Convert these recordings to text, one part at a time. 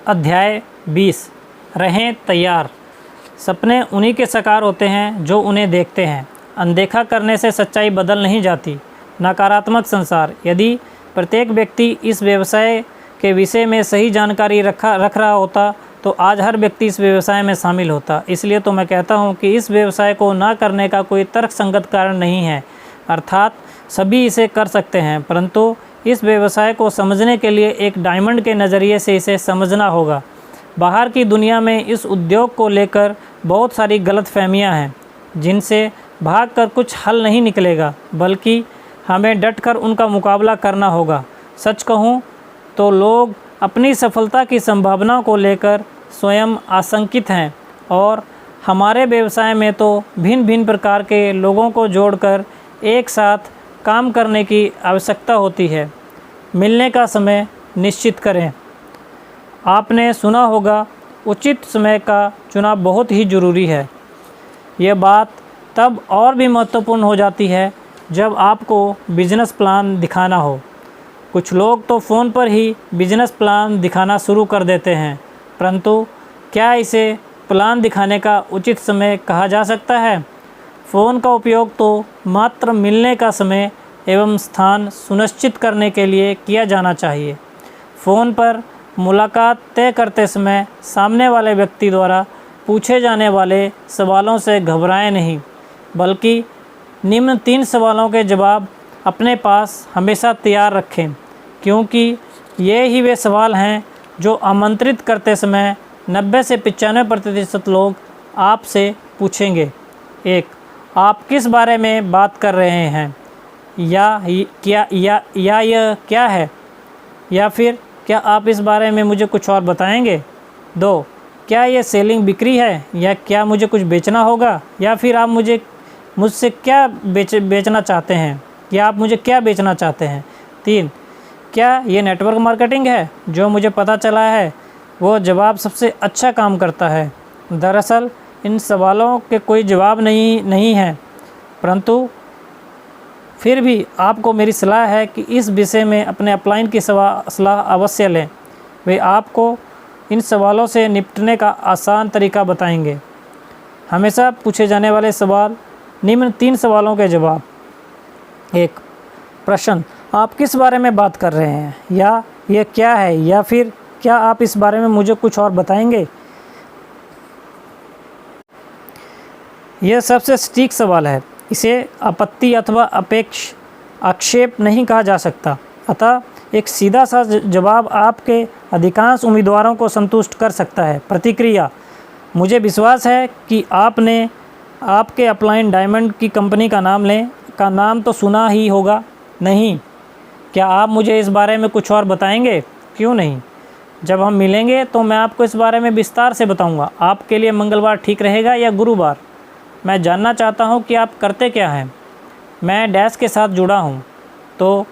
अध्याय 20। रहें तैयार। सपने उन्हीं के साकार होते हैं जो उन्हें देखते हैं। अनदेखा करने से सच्चाई बदल नहीं जाती। नकारात्मक संसार। यदि प्रत्येक व्यक्ति इस व्यवसाय के विषय में सही जानकारी रख रहा होता तो आज हर व्यक्ति इस व्यवसाय में शामिल होता। इसलिए तो मैं कहता हूँ कि इस व्यवसाय को ना करने का कोई तर्कसंगत कारण नहीं है। अर्थात सभी इसे कर सकते हैं, परंतु इस व्यवसाय को समझने के लिए एक डायमंड के नज़रिए से इसे समझना होगा। बाहर की दुनिया में इस उद्योग को लेकर बहुत सारी गलतफहमियां हैं, जिनसे भागकर कुछ हल नहीं निकलेगा, बल्कि हमें डटकर उनका मुकाबला करना होगा। सच कहूं तो लोग अपनी सफलता की संभावनाओं को लेकर स्वयं आशंकित हैं और हमारे व्यवसाय में तो भिन्न भिन्न प्रकार के लोगों को जोड़कर एक साथ काम करने की आवश्यकता होती है। मिलने का समय निश्चित करें। आपने सुना होगा, उचित समय का चुनाव बहुत ही ज़रूरी है। यह बात तब और भी महत्वपूर्ण हो जाती है जब आपको बिजनेस प्लान दिखाना हो। कुछ लोग तो फ़ोन पर ही बिजनेस प्लान दिखाना शुरू कर देते हैं, परंतु क्या इसे प्लान दिखाने का उचित समय कहा जा सकता है? फ़ोन का उपयोग तो मात्र मिलने का समय एवं स्थान सुनिश्चित करने के लिए किया जाना चाहिए। फ़ोन पर मुलाकात तय करते समय सामने वाले व्यक्ति द्वारा पूछे जाने वाले सवालों से घबराएं नहीं, बल्कि निम्न 3 सवालों के जवाब अपने पास हमेशा तैयार रखें, क्योंकि ये ही वे सवाल हैं जो आमंत्रित करते समय 90 से 95% लोग आपसे पूछेंगे। 1. आप किस बारे में बात कर रहे हैं? या यह क्या है? या फिर क्या आप इस बारे में मुझे कुछ और बताएंगे? 2. क्या ये सेलिंग बिक्री है या क्या मुझे कुछ बेचना होगा? या फिर आप मुझसे क्या बेचना चाहते हैं या आप मुझे क्या बेचना चाहते हैं? 3. क्या ये नेटवर्क मार्केटिंग है? जो मुझे पता चला है वो जवाब सबसे अच्छा काम करता है। दरअसल इन सवालों के कोई जवाब नहीं है, परंतु फिर भी आपको मेरी सलाह है कि इस विषय में अपने अपलाइन की सलाह अवश्य लें। वे आपको इन सवालों से निपटने का आसान तरीका बताएंगे। हमेशा पूछे जाने वाले सवाल। निम्न 3 सवालों के जवाब। 1. प्रश्न: आप किस बारे में बात कर रहे हैं? या यह क्या है? या फिर क्या आप इस बारे में मुझे कुछ और बताएंगे? यह सबसे सटीक सवाल है। इसे आपत्ति अथवा आक्षेप नहीं कहा जा सकता। अतः एक सीधा सा जवाब आपके अधिकांश उम्मीदवारों को संतुष्ट कर सकता है। प्रतिक्रिया: मुझे विश्वास है कि आपने आपके अपलाइन डायमंड की कंपनी का नाम तो सुना ही होगा। नहीं। क्या आप मुझे इस बारे में कुछ और बताएंगे? क्यों नहीं। जब हम मिलेंगे तो मैं आपको इस बारे में विस्तार से बताऊंगा। आपके लिए मंगलवार ठीक रहेगा या गुरुवार? मैं जानना चाहता हूं कि आप करते क्या हैं। मैं डैश के साथ जुड़ा हूं, तो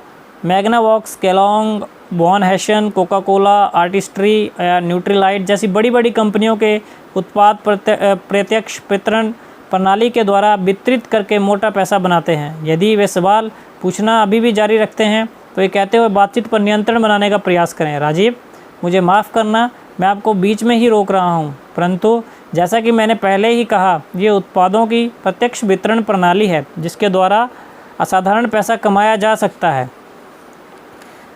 मैग्नावॉक्स, केलॉन्ग, बॉन हैशन, कोका कोला, आर्टिस्ट्री या न्यूट्रीलाइट जैसी बड़ी बड़ी कंपनियों के उत्पाद प्रत्यक्ष वितरण प्रणाली के द्वारा वितरित करके मोटा पैसा बनाते हैं। यदि वे सवाल पूछना अभी भी जारी रखते हैं तो ये कहते हुए बातचीत पर नियंत्रण बनाने का प्रयास करें। राजीव, मुझे माफ़ करना, मैं आपको बीच में ही रोक रहा हूँ, परंतु जैसा कि मैंने पहले ही कहा, ये उत्पादों की प्रत्यक्ष वितरण प्रणाली है जिसके द्वारा असाधारण पैसा कमाया जा सकता है।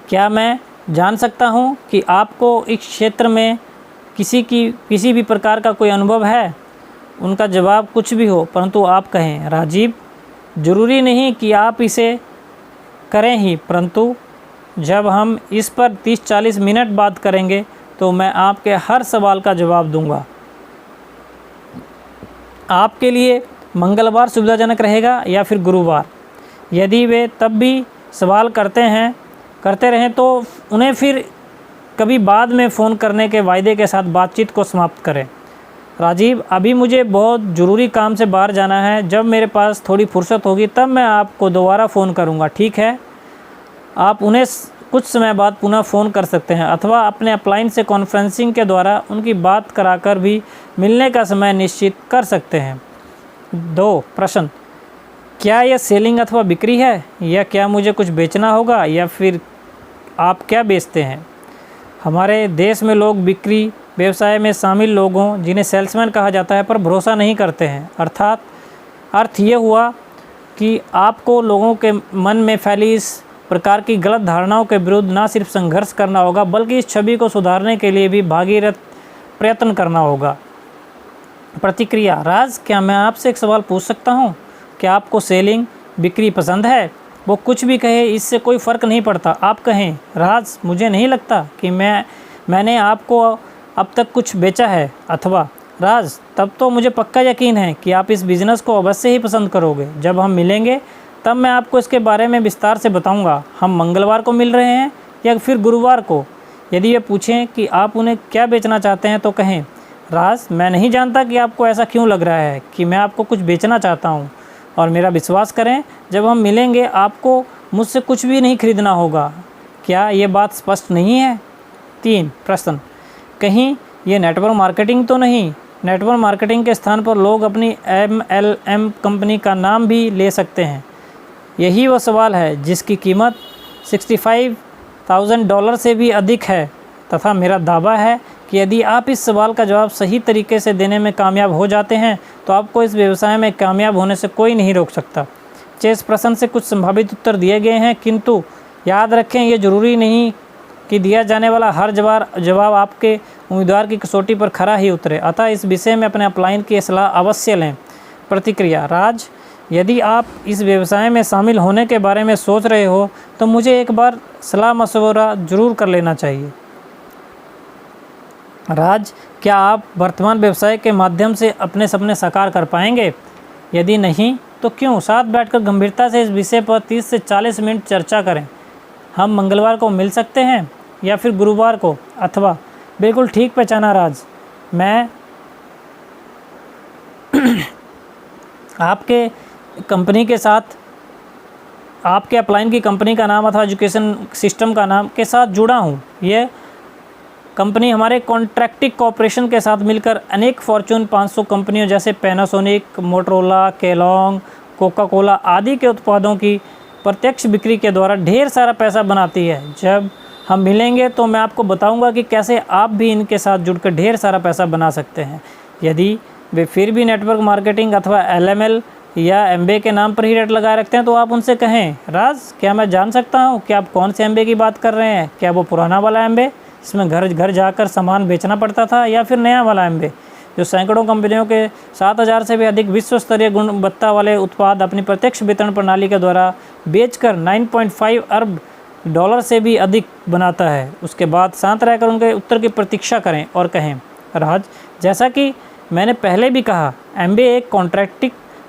क्या मैं जान सकता हूँ कि आपको इस क्षेत्र में किसी भी प्रकार का कोई अनुभव है? उनका जवाब कुछ भी हो, परंतु आप कहें। राजीव, ज़रूरी नहीं कि आप इसे करें ही, परंतु जब हम इस पर 30-40 मिनट बात करेंगे तो मैं आपके हर सवाल का जवाब दूंगा। आपके लिए मंगलवार सुविधाजनक रहेगा या फिर गुरुवार? यदि वे तब भी सवाल करते रहें तो उन्हें फिर कभी बाद में फ़ोन करने के वायदे के साथ बातचीत को समाप्त करें। राजीव, अभी मुझे बहुत ज़रूरी काम से बाहर जाना है। जब मेरे पास थोड़ी फुर्सत होगी तब मैं आपको दोबारा फ़ोन करूंगा, ठीक है? आप उन्हें कुछ समय बाद पुनः फ़ोन कर सकते हैं अथवा अपने अपलाइन से कॉन्फ्रेंसिंग के द्वारा उनकी बात कराकर भी मिलने का समय निश्चित कर सकते हैं। 2. प्रश्न: क्या यह सेलिंग अथवा बिक्री है या क्या मुझे कुछ बेचना होगा? या फिर आप क्या बेचते हैं? हमारे देश में लोग बिक्री व्यवसाय में शामिल लोगों, जिन्हें सेल्समैन कहा जाता है, पर भरोसा नहीं करते हैं। अर्थात अर्थ ये हुआ कि आपको लोगों के मन में फैली इस प्रकार की गलत धारणाओं के विरुद्ध न सिर्फ संघर्ष करना होगा, बल्कि इस छवि को सुधारने के लिए भी भागीरथ प्रयत्न करना होगा। प्रतिक्रिया: राज, क्या मैं आपसे एक सवाल पूछ सकता हूँ? क्या आपको सेलिंग, बिक्री पसंद है? वो कुछ भी कहे, इससे कोई फ़र्क नहीं पड़ता। आप कहें, राज, मुझे नहीं लगता कि मैंने आपको अब तक कुछ बेचा है। अथवा, राज, तब तो मुझे पक्का यकीन है कि आप इस बिज़नेस को अवश्य ही पसंद करोगे। जब हम मिलेंगे तब मैं आपको इसके बारे में विस्तार से बताऊंगा। हम मंगलवार को मिल रहे हैं या फिर गुरुवार को? यदि वे पूछें कि आप उन्हें क्या बेचना चाहते हैं तो कहें, राज, मैं नहीं जानता कि आपको ऐसा क्यों लग रहा है कि मैं आपको कुछ बेचना चाहता हूँ, और मेरा विश्वास करें, जब हम मिलेंगे आपको मुझसे कुछ भी नहीं खरीदना होगा। क्या ये बात स्पष्ट नहीं है? 3 प्रश्न: कहीं ये नेटवर्क मार्केटिंग तो नहीं? नेटवर्क मार्केटिंग के स्थान पर लोग अपनी MLM कंपनी का नाम भी ले सकते हैं। यही वो सवाल है जिसकी कीमत $65,000 से भी अधिक है, तथा मेरा दावा है कि यदि आप इस सवाल का जवाब सही तरीके से देने में कामयाब हो जाते हैं तो आपको इस व्यवसाय में कामयाब होने से कोई नहीं रोक सकता। शेष प्रश्न से कुछ संभावित उत्तर दिए गए हैं, किंतु याद रखें, ये जरूरी नहीं कि दिया जाने वाला हर जवाब आपके उम्मीदवार की कसौटी पर खरा ही उतरे। अतः इस विषय में अपने अपलाइन की सलाह अवश्य लें। प्रतिक्रिया: राज, यदि आप इस व्यवसाय में शामिल होने के बारे में सोच रहे हो तो मुझे एक बार सलाह मशवरा जरूर कर लेना चाहिए। राज, क्या आप वर्तमान व्यवसाय के माध्यम से अपने सपने साकार कर पाएंगे? यदि नहीं तो क्यों? साथ बैठकर गंभीरता से इस विषय पर 30 से 40 मिनट चर्चा करें। हम मंगलवार को मिल सकते हैं या फिर गुरुवार को? अथवा, बिल्कुल ठीक पहचाना राज, मैं आपके कंपनी के साथ, आपके अपलाइन की कंपनी का नाम अथवा एजुकेशन सिस्टम का नाम के साथ जुड़ा हूँ। ये कंपनी हमारे कॉन्ट्रैक्टिंग कॉर्पोरेशन के साथ मिलकर अनेक फॉर्च्यून 500 कंपनियों जैसे पैनासोनिक, मोटरोला, केलॉन्ग, कोका कोला आदि के उत्पादों की प्रत्यक्ष बिक्री के द्वारा ढेर सारा पैसा बनाती है। जब हम मिलेंगे तो मैं आपको बताऊंगा कि कैसे आप भी इनके साथ जुड़कर ढेर सारा पैसा बना सकते हैं। यदि वे फिर भी नेटवर्क मार्केटिंग अथवा LML या MBA के नाम पर ही रेट लगाए रखते हैं तो आप उनसे कहें, राज, क्या मैं जान सकता हूं कि आप कौन से MBA की बात कर रहे हैं? क्या वो पुराना वाला MBA जिसमें घर घर जाकर सामान बेचना पड़ता था, या फिर नया वाला MBA जो सैकड़ों कंपनियों के 7,000 से भी अधिक विश्व स्तरीय गुणवत्ता वाले उत्पाद अपनी प्रत्यक्ष वितरण प्रणाली के द्वारा बेचकर $9.5 अरब से भी अधिक बनाता है? उसके बाद शांत रहकर उनके उत्तर की प्रतीक्षा करें और कहें, राज, जैसा कि मैंने पहले भी कहा, MBA एक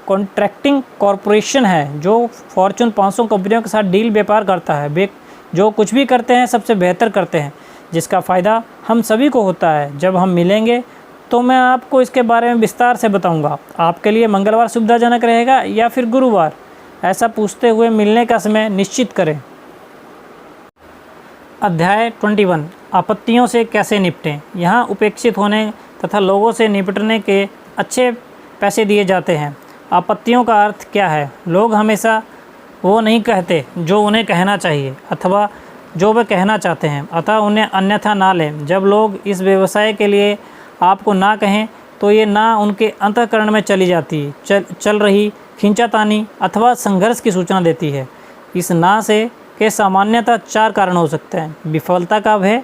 कॉन्ट्रैक्टिंग कॉरपोरेशन है जो फॉर्च्यून 500 कंपनियों के साथ डील व्यापार करता है। वे जो कुछ भी करते हैं सबसे बेहतर करते हैं, जिसका फ़ायदा हम सभी को होता है। जब हम मिलेंगे तो मैं आपको इसके बारे में विस्तार से बताऊंगा। आपके लिए मंगलवार सुविधाजनक रहेगा या फिर गुरुवार? ऐसा पूछते हुए मिलने का समय निश्चित करें। अध्याय 21: आपत्तियों से कैसे निपटें। यहाँ उपेक्षित होने तथा लोगों से निपटने के अच्छे पैसे दिए जाते हैं। आपत्तियों का अर्थ क्या है? लोग हमेशा वो नहीं कहते जो उन्हें कहना चाहिए अथवा जो वे कहना चाहते हैं, अतः उन्हें अन्यथा ना लें। जब लोग इस व्यवसाय के लिए आपको ना कहें तो ये ना उनके अंतःकरण में चली जाती चल रही खींचातानी अथवा संघर्ष की सूचना देती है। इस ना से के सामान्यतः 4 कारण हो सकते हैं: विफलता का भय,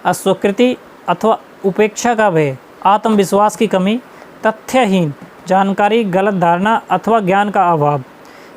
अस्वीकृति अथवा उपेक्षा का भय, आत्मविश्वास की कमी, तथ्यहीन जानकारी, गलत धारणा अथवा ज्ञान का अभाव।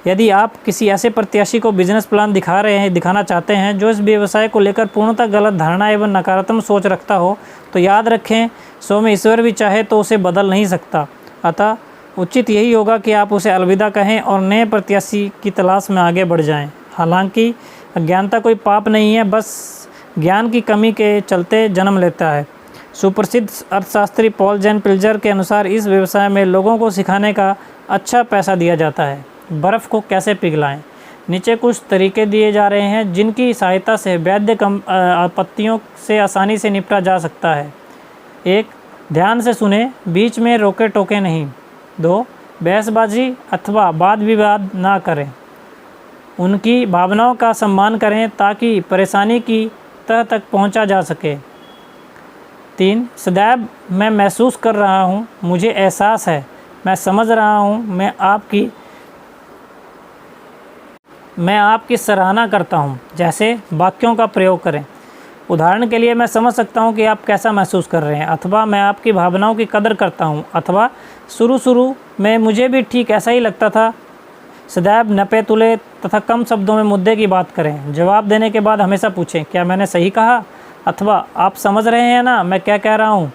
यदि आप किसी ऐसे प्रत्याशी को बिजनेस प्लान दिखाना चाहते हैं जो इस व्यवसाय को लेकर पूर्णतः गलत धारणा एवं नकारात्मक सोच रखता हो, तो याद रखें, सो में ईश्वर भी चाहे तो उसे बदल नहीं सकता। अतः उचित यही होगा कि आप उसे अलविदा कहें और नए प्रत्याशी की तलाश में आगे बढ़ जाएं। हालांकि अज्ञानता कोई पाप नहीं है, बस ज्ञान की कमी के चलते जन्म लेता है। सुप्रसिद्ध अर्थशास्त्री पॉल जेन पिल्जर के अनुसार इस व्यवसाय में लोगों को सिखाने का अच्छा पैसा दिया जाता है। बर्फ़ को कैसे पिघलाएं। नीचे कुछ तरीके दिए जा रहे हैं जिनकी सहायता से वैध आपत्तियों से आसानी से निपटा जा सकता है। 1. ध्यान से सुने, बीच में रोके टोके नहीं। 2. बहसबाजी अथवा वाद विवाद ना करें, उनकी भावनाओं का सम्मान करें ताकि परेशानी की तह तक पहुंचा जा सके। 3 सदैव मैं महसूस कर रहा हूँ, मुझे एहसास है, मैं समझ रहा हूँ, मैं आपकी सराहना करता हूँ जैसे वाक्यों का प्रयोग करें। उदाहरण के लिए, मैं समझ सकता हूँ कि आप कैसा महसूस कर रहे हैं, अथवा मैं आपकी भावनाओं की कदर करता हूँ, अथवा शुरू में मुझे भी ठीक ऐसा ही लगता था। सदैव नपे तुले तथा कम शब्दों में मुद्दे की बात करें। जवाब देने के बाद हमेशा पूछें, क्या मैंने सही कहा, अथवा आप समझ रहे हैं ना मैं क्या कह रहा हूँ।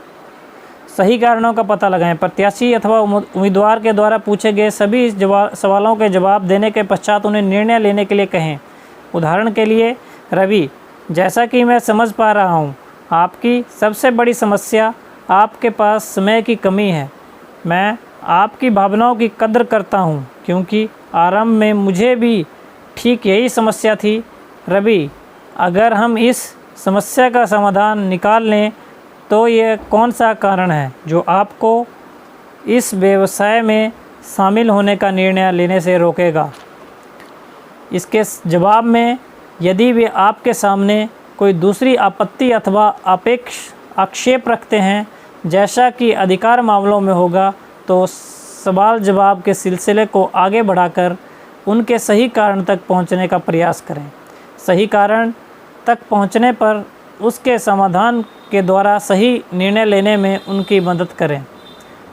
सही कारणों का पता लगाएं। प्रत्याशी अथवा उम्मीदवार के द्वारा पूछे गए सभी सवालों के जवाब देने के पश्चात उन्हें निर्णय लेने के लिए कहें। उदाहरण के लिए, रवि, जैसा कि मैं समझ पा रहा हूँ, आपकी सबसे बड़ी समस्या आपके पास समय की कमी है। मैं आपकी भावनाओं की कद्र करता हूँ क्योंकि आरंभ में मुझे भी ठीक यही समस्या थी। रवि, अगर हम इस समस्या का समाधान निकाल लें तो यह कौन सा कारण है जो आपको इस व्यवसाय में शामिल होने का निर्णय लेने से रोकेगा। इसके जवाब में यदि वे आपके सामने कोई दूसरी आपत्ति अथवा आक्षेप रखते हैं, जैसा कि अधिकार मामलों में होगा, तो सवाल जवाब के सिलसिले को आगे बढ़ाकर उनके सही कारण तक पहुंचने का प्रयास करें। सही कारण तक पहुंचने पर उसके समाधान के द्वारा सही निर्णय लेने में उनकी मदद करें।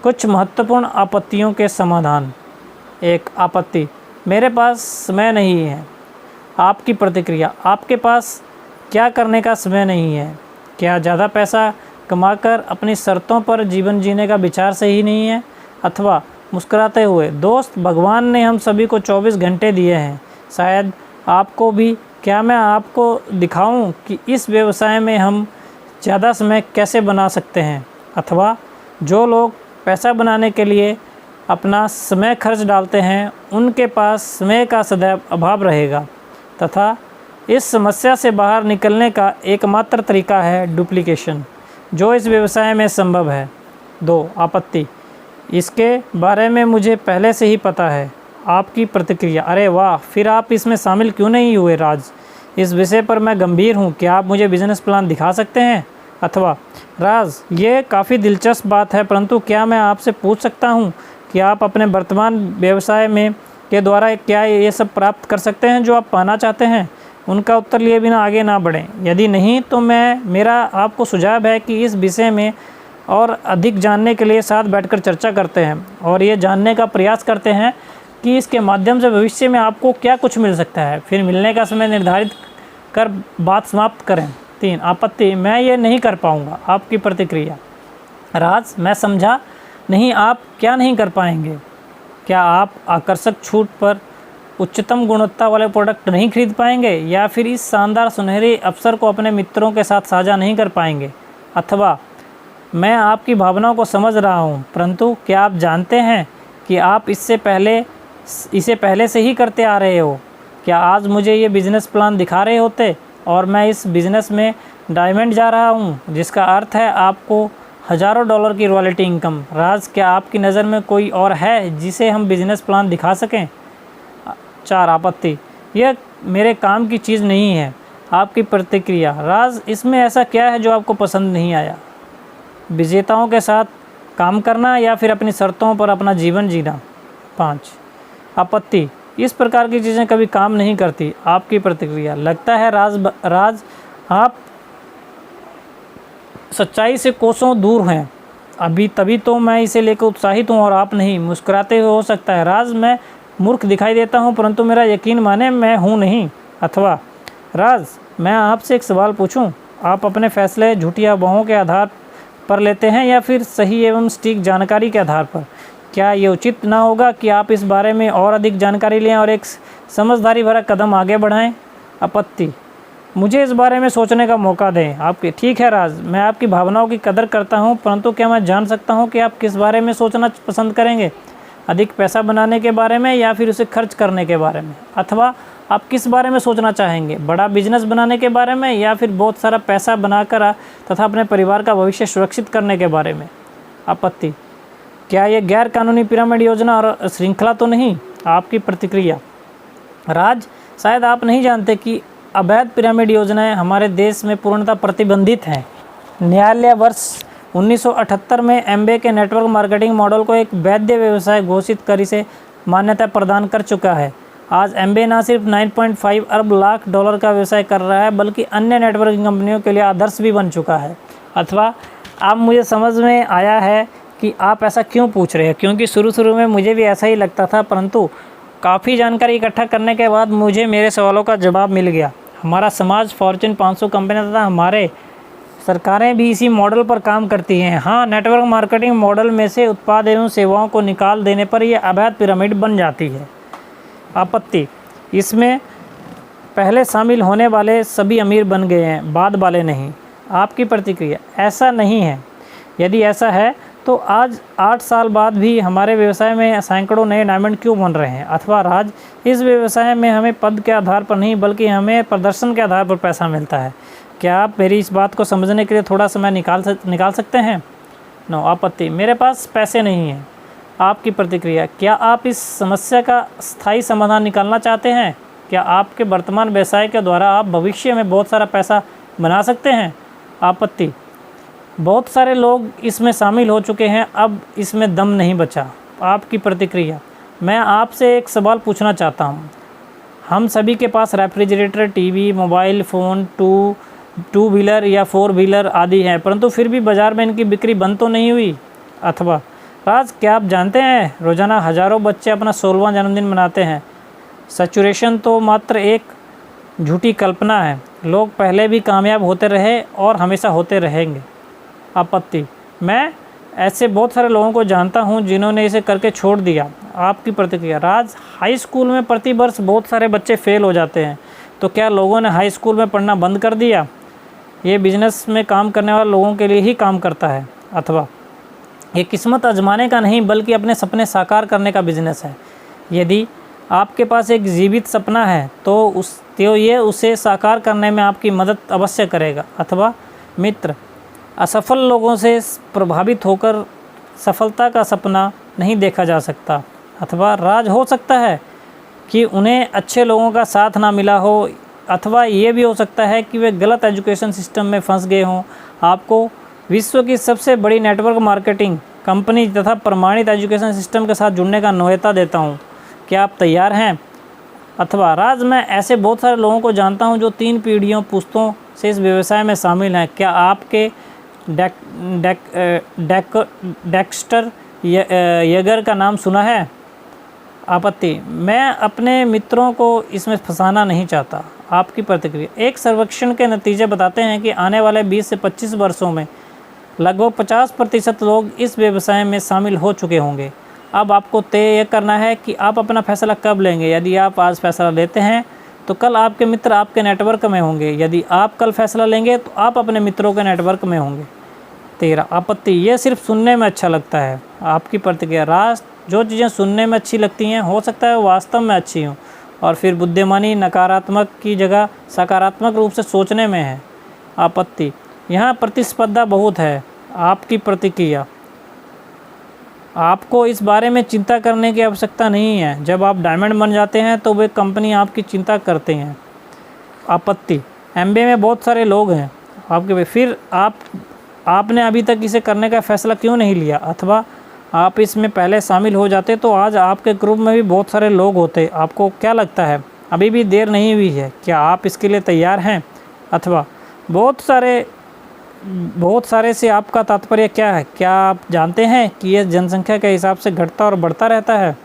कुछ महत्वपूर्ण आपत्तियों के समाधान। 1 आपत्ति, मेरे पास समय नहीं है। आपकी प्रतिक्रिया, आपके पास क्या करने का समय नहीं है? क्या ज़्यादा पैसा कमाकर अपनी शर्तों पर जीवन जीने का विचार सही नहीं है? अथवा मुस्कुराते हुए, दोस्त, भगवान ने हम सभी को 24 घंटे दिए हैं, शायद आपको भी। क्या मैं आपको दिखाऊं कि इस व्यवसाय में हम ज़्यादा समय कैसे बना सकते हैं? अथवा जो लोग पैसा बनाने के लिए अपना समय खर्च डालते हैं, उनके पास समय का सदैव अभाव रहेगा, तथा इस समस्या से बाहर निकलने का एकमात्र तरीका है डुप्लीकेशन, जो इस व्यवसाय में संभव है। 2 आपत्ति, इसके बारे में मुझे पहले से ही पता है। आपकी प्रतिक्रिया, अरे वाह, फिर आप इसमें शामिल क्यों नहीं हुए राज? इस विषय पर मैं गंभीर हूँ, क्या आप मुझे बिजनेस प्लान दिखा सकते हैं? अथवा, राज, ये काफ़ी दिलचस्प बात है, परंतु क्या मैं आपसे पूछ सकता हूँ कि आप अपने वर्तमान व्यवसाय में के द्वारा क्या ये सब प्राप्त कर सकते हैं जो आप पाना चाहते हैं? उनका उत्तर लिए बिना आगे ना बढ़ें। यदि नहीं तो मेरा आपको सुझाव है कि इस विषय में और अधिक जानने के लिए साथ बैठकर चर्चा करते हैं और ये जानने का प्रयास करते हैं कि इसके माध्यम से भविष्य में आपको क्या कुछ मिल सकता है। फिर मिलने का समय निर्धारित कर बात समाप्त करें। 3 आपत्ति, मैं ये नहीं कर पाऊँगा। आपकी प्रतिक्रिया, राज, मैं समझा नहीं, आप क्या नहीं कर पाएंगे? क्या आप आकर्षक छूट पर उच्चतम गुणवत्ता वाले प्रोडक्ट नहीं खरीद पाएंगे, या फिर इस शानदार सुनहरे अवसर को अपने मित्रों के साथ साझा नहीं कर पाएंगे? अथवा, मैं आपकी भावनाओं को समझ रहा हूँ, परंतु क्या आप जानते हैं कि आप इसे पहले से ही करते आ रहे हो? क्या आज मुझे ये बिज़नेस प्लान दिखा रहे होते और मैं इस बिज़नेस में डायमंड जा रहा हूँ, जिसका अर्थ है आपको हज़ारों डॉलर की रॉयल्टी इनकम। राज, क्या आपकी नज़र में कोई और है जिसे हम बिज़नेस प्लान दिखा सकें? 4 आपत्ति, यह मेरे काम की चीज़ नहीं है। आपकी प्रतिक्रिया, राज, इसमें ऐसा क्या है जो आपको पसंद नहीं आया? विजेताओं के साथ काम करना या फिर अपनी शर्तों पर अपना जीवन जीना? 5 आपत्ति, इस प्रकार की चीज़ें कभी काम नहीं करती। आपकी प्रतिक्रिया, लगता है राज आप सच्चाई से कोसों दूर हैं। तभी तो मैं इसे लेकर उत्साहित हूँ और आप नहीं। मुस्कुराते हुए, हो सकता है राज मैं मूर्ख दिखाई देता हूँ, परंतु मेरा यकीन माने मैं हूँ नहीं। अथवा, राज, मैं आपसे एक सवाल पूछूं? आप अपने फैसले झूठी अफवाहों के आधार पर लेते हैं या फिर सही एवं सटीक जानकारी के आधार पर? क्या ये उचित ना होगा कि आप इस बारे में और अधिक जानकारी लें और एक समझदारी भरा कदम आगे बढ़ाएं? आपत्ति, मुझे इस बारे में सोचने का मौका दें। आपके, ठीक है राज, मैं आपकी भावनाओं की कदर करता हूं, परंतु क्या मैं जान सकता हूं कि आप किस बारे में सोचना पसंद करेंगे? अधिक पैसा बनाने के बारे में या फिर उसे खर्च करने के बारे में? अथवा आप किस बारे में सोचना चाहेंगे? बड़ा बिजनेस बनाने के बारे में या फिर बहुत सारा पैसा बनाकर तथा अपने परिवार का भविष्य सुरक्षित करने के बारे में? आपत्ति, क्या ये गैर कानूनी पिरामिड योजना और श्रृंखला तो नहीं? आपकी प्रतिक्रिया, राज, शायद आप नहीं जानते कि अवैध पिरामिड योजनाएं हमारे देश में पूर्णतः प्रतिबंधित हैं। न्यायालय वर्ष 1978 में एमबीए के नेटवर्क मार्केटिंग मॉडल को एक वैध व्यवसाय घोषित कर इसे मान्यता प्रदान कर चुका है। आज एमबीए न सिर्फ 9.5 अरब लाख डॉलर का व्यवसाय कर रहा है बल्कि अन्य नेटवर्किंग कंपनियों के लिए आदर्श भी बन चुका है। अथवा अब मुझे समझ में आया है कि आप ऐसा क्यों पूछ रहे हैं, क्योंकि शुरू में मुझे भी ऐसा ही लगता था, परंतु काफ़ी जानकारी इकट्ठा करने के बाद मुझे मेरे सवालों का जवाब मिल गया। हमारा समाज, फॉर्च्यून 500 कंपनियां तथा हमारे सरकारें भी इसी मॉडल पर काम करती हैं। हाँ, नेटवर्क मार्केटिंग मॉडल में से उत्पाद एवं सेवाओं को निकाल देने पर यह अवैध पिरामिड बन जाती है। आपत्ति, इसमें पहले शामिल होने वाले सभी अमीर बन गए हैं, बाद वाले नहीं। आपकी प्रतिक्रिया? ऐसा नहीं है। यदि ऐसा है तो आज 8 साल बाद भी हमारे व्यवसाय में सैकड़ों नए डायमंड क्यों बन रहे हैं? अथवा राज, इस व्यवसाय में हमें पद के आधार पर नहीं बल्कि हमें प्रदर्शन के आधार पर पैसा मिलता है। क्या आप मेरी इस बात को समझने के लिए थोड़ा समय निकाल सकते हैं? नो। आपत्ति, मेरे पास पैसे नहीं हैं। आपकी प्रतिक्रिया? क्या आप इस समस्या का स्थायी समाधान निकालना चाहते हैं? क्या आपके वर्तमान व्यवसाय के द्वारा आप भविष्य में बहुत सारा पैसा बना सकते हैं? आपत्ति, बहुत सारे लोग इसमें शामिल हो चुके हैं, अब इसमें दम नहीं बचा। आपकी प्रतिक्रिया? मैं आपसे एक सवाल पूछना चाहता हूँ। हम सभी के पास refrigerator, TV, mobile phone, two wheeler या 4 व्हीलर आदि हैं, परंतु फिर भी बाज़ार में इनकी बिक्री बंद तो नहीं हुई। अथवा राज, क्या आप जानते हैं रोज़ाना हज़ारों बच्चे अपना 16वां जन्मदिन मनाते हैं? सैचुरेशन तो मात्र एक झूठी कल्पना है। लोग पहले भी कामयाब होते रहे और हमेशा होते रहेंगे। आपत्ति, मैं ऐसे बहुत सारे लोगों को जानता हूं जिन्होंने इसे करके छोड़ दिया। आपकी प्रतिक्रिया? राज, हाई स्कूल में प्रति वर्ष बहुत सारे बच्चे फेल हो जाते हैं, तो क्या लोगों ने हाई स्कूल में पढ़ना बंद कर दिया? ये बिजनेस में काम करने वाले लोगों के लिए ही काम करता है। अथवा ये किस्मत आजमाने का नहीं बल्कि अपने सपने साकार करने का बिजनेस है। यदि आपके पास एक जीवित सपना है तो ये उसे साकार करने में आपकी मदद अवश्य करेगा। अथवा मित्र, असफल लोगों से प्रभावित होकर सफलता का सपना नहीं देखा जा सकता। अथवा राज, हो सकता है कि उन्हें अच्छे लोगों का साथ ना मिला हो, अथवा ये भी हो सकता है कि वे गलत एजुकेशन सिस्टम में फंस गए हों। आपको विश्व की सबसे बड़ी नेटवर्क मार्केटिंग कंपनी तथा प्रमाणित एजुकेशन सिस्टम के साथ जुड़ने का न्योता देता हूँ। क्या आप तैयार हैं? अथवा राज, मैं ऐसे बहुत सारे लोगों को जानता हूँ जो 3 पीढ़ियों पुश्तों से इस व्यवसाय में शामिल हैं। क्या आपके डेक्स्टर येगर का नाम सुना है? आपत्ति, मैं अपने मित्रों को इसमें फंसाना नहीं चाहता। आपकी प्रतिक्रिया? एक सर्वेक्षण के नतीजे बताते हैं कि आने वाले 20 से 25 वर्षों में लगभग 50% लोग इस व्यवसाय में शामिल हो चुके होंगे। अब आपको तय करना है कि आप अपना फैसला कब लेंगे। यदि आप आज फैसला लेते हैं तो कल आपके मित्र आपके नेटवर्क में होंगे। यदि आप कल फैसला लेंगे तो आप अपने मित्रों के नेटवर्क में होंगे। 13। आपत्ति, यह सिर्फ सुनने में अच्छा लगता है। आपकी प्रतिक्रिया? राज, जो चीज़ें सुनने में अच्छी लगती हैं हो सकता है वास्तव में अच्छी हों, और फिर बुद्धिमानी नकारात्मक की जगह सकारात्मक रूप से सोचने में है। आपत्ति, यहाँ प्रतिस्पर्धा बहुत है। आपकी प्रतिक्रिया? आपको इस बारे में चिंता करने की आवश्यकता नहीं है। जब आप डायमंड बन जाते हैं तो वे कंपनी आपकी चिंता करते हैं। आपत्ति, एमबीए में बहुत सारे लोग हैं। आपके फिर आपने अभी तक इसे करने का फैसला क्यों नहीं लिया? अथवा आप इसमें पहले शामिल हो जाते तो आज आपके ग्रुप में भी बहुत सारे लोग होते। आपको क्या लगता है अभी भी देर नहीं हुई है? क्या आप इसके लिए तैयार हैं? अथवा बहुत सारे से आपका तात्पर्य क्या है? क्या आप जानते हैं कि यह जनसंख्या के हिसाब से घटता और बढ़ता रहता है?